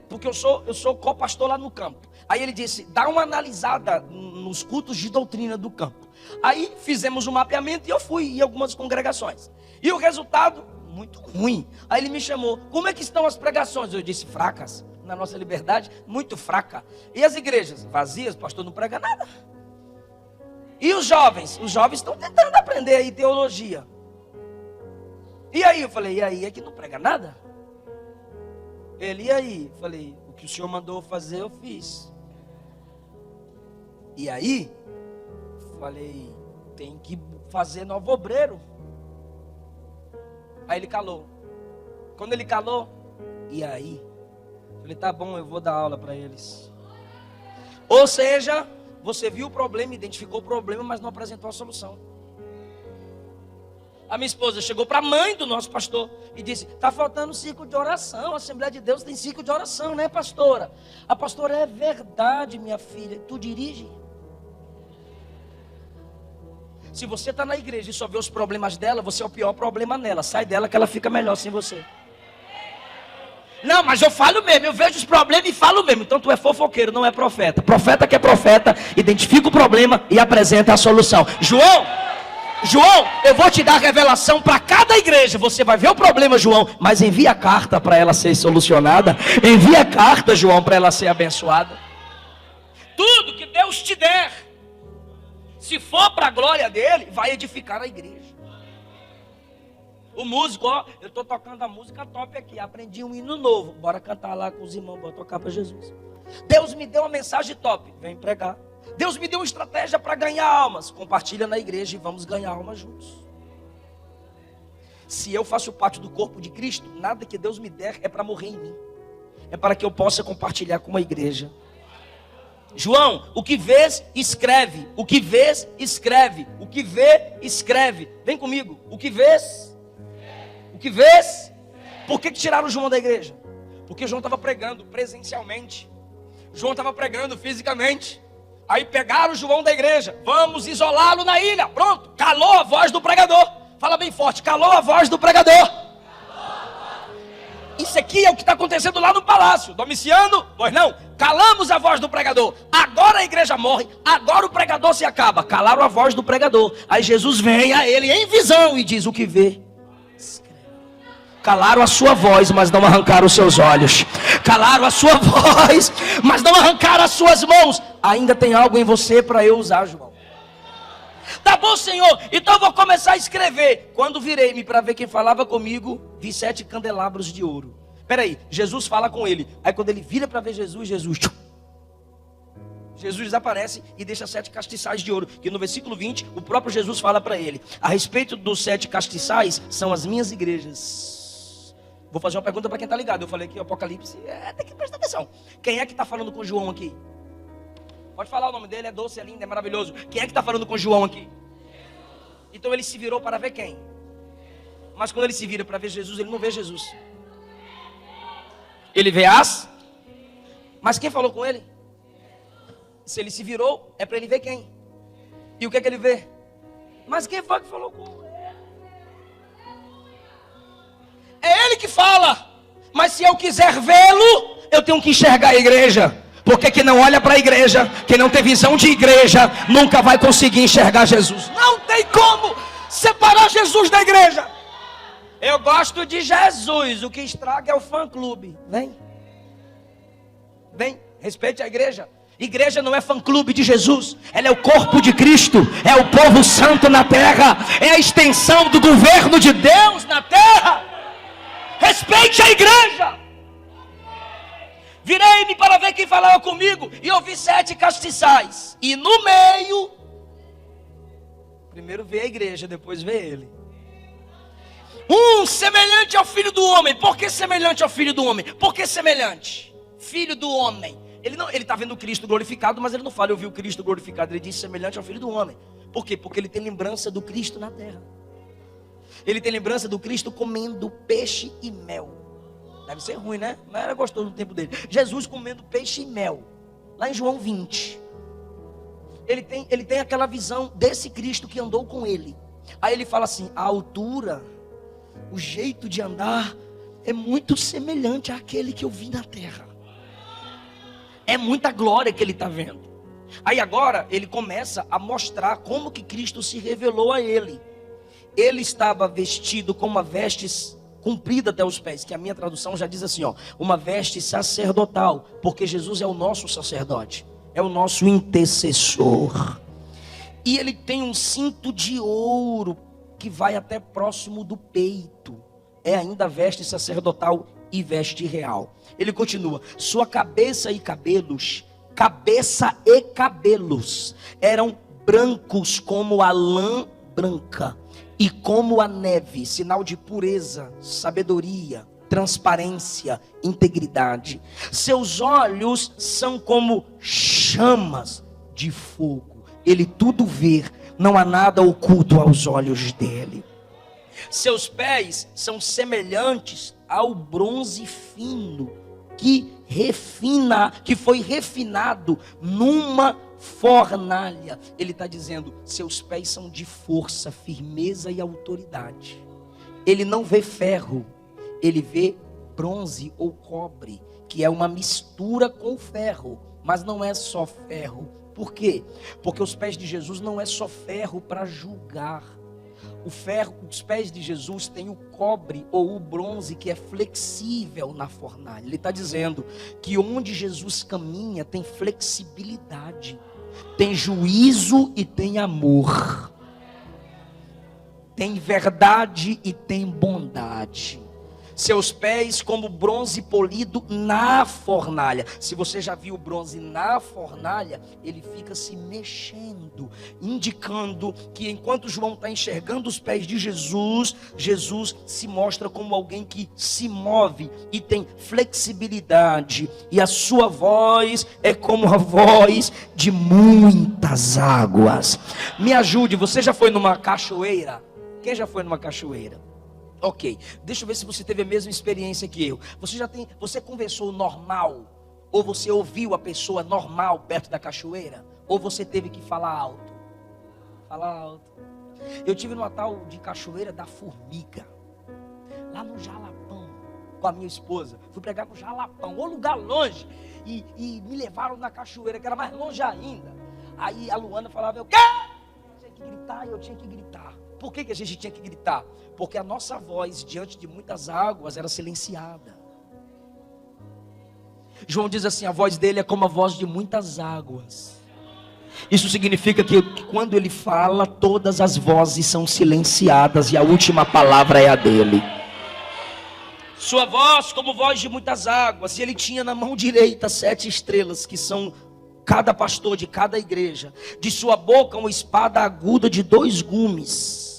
porque eu sou co-pastor lá no campo. Aí ele disse, dá uma analisada nos cultos de doutrina do campo. Aí fizemos um mapeamento e eu fui em algumas congregações. E o resultado, muito ruim. Aí ele me chamou, como é que estão as pregações? Eu disse, fracas. Na nossa liberdade, muito fraca. E as igrejas? Vazias, o pastor não prega nada. E os jovens? Os jovens estão tentando aprender aí teologia. E aí? Eu falei, e aí é que não prega nada? Ele, e aí? Eu falei, o que o senhor mandou fazer, eu fiz. E aí? Falei, tem que fazer novo obreiro. Aí ele calou. Quando ele calou, e aí? Falei, tá bom, eu vou dar aula para eles. Ou seja, você viu o problema, identificou o problema, mas não apresentou a solução. A minha esposa chegou para a mãe do nosso pastor e disse, tá faltando ciclo de oração, a Assembleia de Deus tem ciclo de oração, né, pastora? A pastora, é verdade, minha filha, tu dirige? Se você está na igreja e só vê os problemas dela, você é o pior problema nela. Sai dela que ela fica melhor sem você. Não, mas eu falo mesmo, eu vejo os problemas e falo mesmo. Então tu é fofoqueiro, não é profeta. Profeta que é profeta, identifica o problema e apresenta a solução. João, eu vou te dar revelação para cada igreja. Você vai ver o problema, João, mas envia carta para ela ser solucionada. Envia carta, João, para ela ser abençoada. Tudo que Deus te der, se for para a glória dele, vai edificar a igreja. O músico, ó, eu estou tocando a música top aqui, aprendi um hino novo, bora cantar lá com os irmãos, bora tocar para Jesus. Deus me deu uma mensagem top, vem pregar. Deus me deu uma estratégia para ganhar almas, compartilha na igreja e vamos ganhar almas juntos. Se eu faço parte do corpo de Cristo, nada que Deus me der é para morrer em mim, é para que eu possa compartilhar com a igreja. João, o que vês, escreve. O que vês, escreve. O que vê, escreve. Vem comigo. O que vês? O que vês? Por que tiraram João da igreja? Porque João estava pregando presencialmente. João estava pregando fisicamente. Aí pegaram João da igreja. Vamos isolá-lo na ilha. Pronto. Calou a voz do pregador. Fala bem forte. Calou a voz do pregador. Isso aqui é o que está acontecendo lá no palácio. Domiciano, pois não, calamos a voz do pregador. Agora a igreja morre, agora o pregador se acaba. Calaram a voz do pregador. Aí Jesus vem a ele em visão e diz, o que vê, escreve. Calaram a sua voz, mas não arrancaram os seus olhos. Calaram a sua voz, mas não arrancaram as suas mãos. Ainda tem algo em você para eu usar, João. Tá bom, Senhor, então eu vou começar a escrever. Quando virei-me para ver quem falava comigo, vi 7 candelabros de ouro. Peraí, Jesus fala com ele. Aí quando ele vira para ver Jesus desaparece e deixa 7 castiçais de ouro. Que no versículo 20, o próprio Jesus fala para ele. A respeito dos 7 castiçais, são as minhas igrejas. Vou fazer uma pergunta para quem está ligado. Eu falei que o Apocalipse, tem que prestar atenção. Quem é que está falando com João aqui? Pode falar o nome dele, é doce, é lindo, é maravilhoso. Quem é que está falando com João aqui? Então ele se virou para ver quem? Mas quando ele se vira para ver Jesus, ele não vê Jesus. Ele vê Mas quem falou com ele? Se ele se virou, é para ele ver quem? E o que é que ele vê? Mas quem foi que falou com ele? É ele que fala. Mas se eu quiser vê-lo, eu tenho que enxergar a igreja. Porque quem não olha para a igreja, quem não tem visão de igreja, nunca vai conseguir enxergar Jesus. Não tem como separar Jesus da igreja. Eu gosto de Jesus, o que estraga é o fã-clube. Vem, respeite a igreja. Igreja não é fã-clube de Jesus, ela é o corpo de Cristo, é o povo santo na terra, é a extensão do governo de Deus na terra. Respeite a igreja. Virei-me para ver quem falava comigo e ouvi 7 castiçais. E no meio, primeiro vê a igreja, depois vê ele. Semelhante ao filho do homem. Por que semelhante ao filho do homem? Por que semelhante? Filho do homem. Ele está vendo o Cristo glorificado, mas ele não fala, eu vi o Cristo glorificado. Ele diz semelhante ao filho do homem. Por quê? Porque ele tem lembrança do Cristo na terra. Ele tem lembrança do Cristo comendo peixe e mel. Deve ser ruim, né? Mas era gostoso no tempo dele. Jesus comendo peixe e mel. Lá em João 20. Ele tem aquela visão desse Cristo que andou com ele. Aí ele fala assim: a altura, o jeito de andar é muito semelhante àquele que eu vi na terra. É muita glória que ele está vendo. Aí agora ele começa a mostrar como que Cristo se revelou a ele. Ele estava vestido com uma veste comprida até os pés, que a minha tradução já diz assim, ó, uma veste sacerdotal, porque Jesus é o nosso sacerdote, é o nosso intercessor. E ele tem um cinto de ouro que vai até próximo do peito. É ainda veste sacerdotal e veste real. Ele continua: sua cabeça e cabelos eram brancos como a lã branca e como a neve, sinal de pureza, sabedoria, transparência, integridade. Seus olhos são como chamas de fogo. Ele tudo vê, não há nada oculto aos olhos dele. Seus pés são semelhantes ao bronze fino que foi refinado numa fornalha. Ele está dizendo: seus pés são de força, firmeza e autoridade. Ele não vê ferro, ele vê bronze ou cobre, que é uma mistura com ferro, mas não é só ferro. Por quê? Porque os pés de Jesus não é só ferro para julgar. O ferro, os pés de Jesus têm o cobre ou o bronze que é flexível na fornalha. Ele está dizendo que onde Jesus caminha tem flexibilidade, tem juízo e tem amor, tem verdade e tem bondade. Seus pés como bronze polido na fornalha. Se você já viu o bronze na fornalha, ele fica se mexendo, indicando que enquanto João está enxergando os pés de Jesus, Jesus se mostra como alguém que se move e tem flexibilidade. E a sua voz é como a voz de muitas águas. Me ajude, você já foi numa cachoeira? Quem já foi numa cachoeira? Ok, deixa eu ver se você teve a mesma experiência que eu. Você conversou normal? Ou você ouviu a pessoa normal perto da cachoeira? Ou você teve que falar alto? Falar alto. Eu tive numa tal de Cachoeira da Formiga, lá no Jalapão, com a minha esposa. Fui pregar no Jalapão, um lugar longe. E me levaram na cachoeira, que era mais longe ainda. Aí a Luana falava: eu tinha que gritar, eu tinha que gritar. Por que a gente tinha que gritar? Porque a nossa voz diante de muitas águas era silenciada. João diz assim: a voz dele é como a voz de muitas águas. Isso significa que quando ele fala, todas as vozes são silenciadas e a última palavra é a dele. Sua voz como voz de muitas águas. E ele tinha na mão direita 7 estrelas, que são cada pastor de cada igreja. De sua boca uma espada aguda de 2 gumes.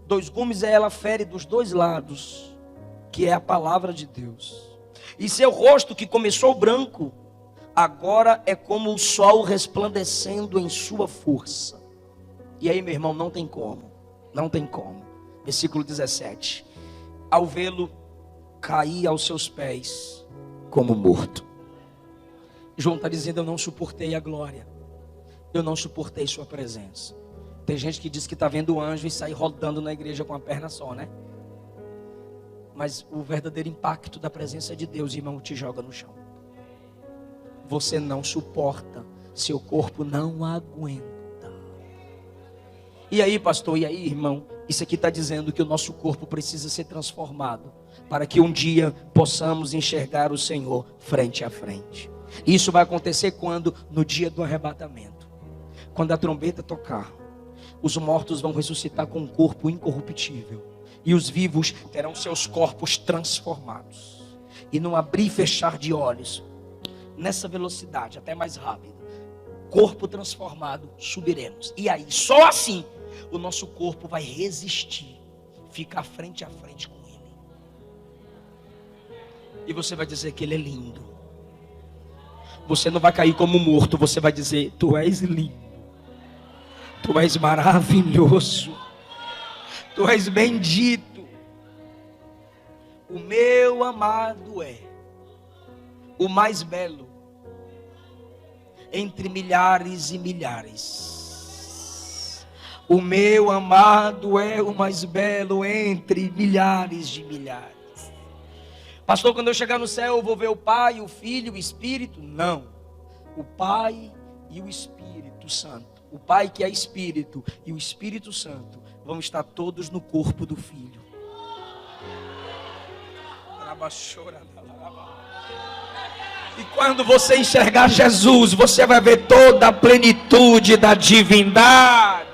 2 gumes ela fere dos 2 lados, que é a palavra de Deus. E seu rosto, que começou branco, agora é como o sol resplandecendo em sua força. E aí, meu irmão, não tem como. Não tem como. Versículo 17. Ao vê-lo, caí aos seus pés como morto. João está dizendo: eu não suportei a glória, eu não suportei sua presença. Tem gente que diz que está vendo o anjo e sai rodando na igreja com a perna só, né? Mas o verdadeiro impacto da presença de Deus, irmão, te joga no chão. Você não suporta, seu corpo não aguenta. E aí, pastor, e aí, irmão? Isso aqui está dizendo que o nosso corpo precisa ser transformado, para que um dia possamos enxergar o Senhor frente a frente. Isso vai acontecer quando? No dia do arrebatamento. Quando a trombeta tocar, os mortos vão ressuscitar com um corpo incorruptível, e os vivos terão seus corpos transformados. E num abrir e fechar de olhos, nessa velocidade, até mais rápido, corpo transformado, subiremos. E aí, só assim, o nosso corpo vai resistir, ficar frente a frente com Ele. E você vai dizer que Ele é lindo. Você não vai cair como morto, você vai dizer: tu és lindo. Tu és maravilhoso, Tu és bendito. O meu amado é o mais belo entre milhares e milhares. O meu amado é o mais belo entre milhares de milhares. Pastor, quando eu chegar no céu eu vou ver o Pai, o Filho, o Espírito? Não. O Pai e o Espírito Santo. O Pai que é Espírito e o Espírito Santo vão estar todos no corpo do Filho. E quando você enxergar Jesus, você vai ver toda a plenitude da divindade.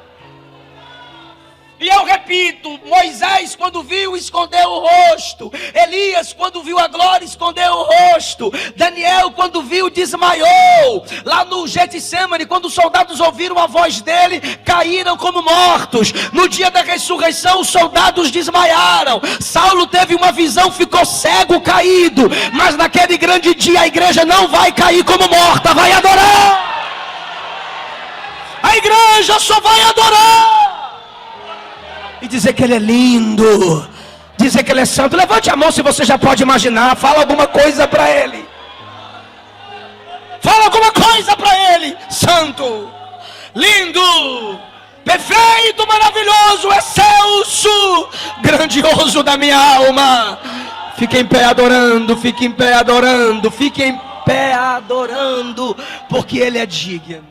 E eu repito, Moisés quando viu, escondeu o rosto. Elias quando viu a glória, escondeu o rosto. Daniel quando viu, desmaiou. Lá no Getsemane, quando os soldados ouviram a voz dele, caíram como mortos. No dia da ressurreição, os soldados desmaiaram. Saulo teve uma visão, ficou cego, caído. Mas naquele grande dia a igreja não vai cair como morta, vai adorar. A igreja só vai adorar. E dizer que ele é lindo, dizer que ele é santo. Levante a mão se você já pode imaginar. Fala alguma coisa para ele. Fala alguma coisa para ele. Santo, lindo, perfeito, maravilhoso, excelso, grandioso da minha alma. Fique em pé adorando, fique em pé adorando, fique em pé adorando, porque ele é digno.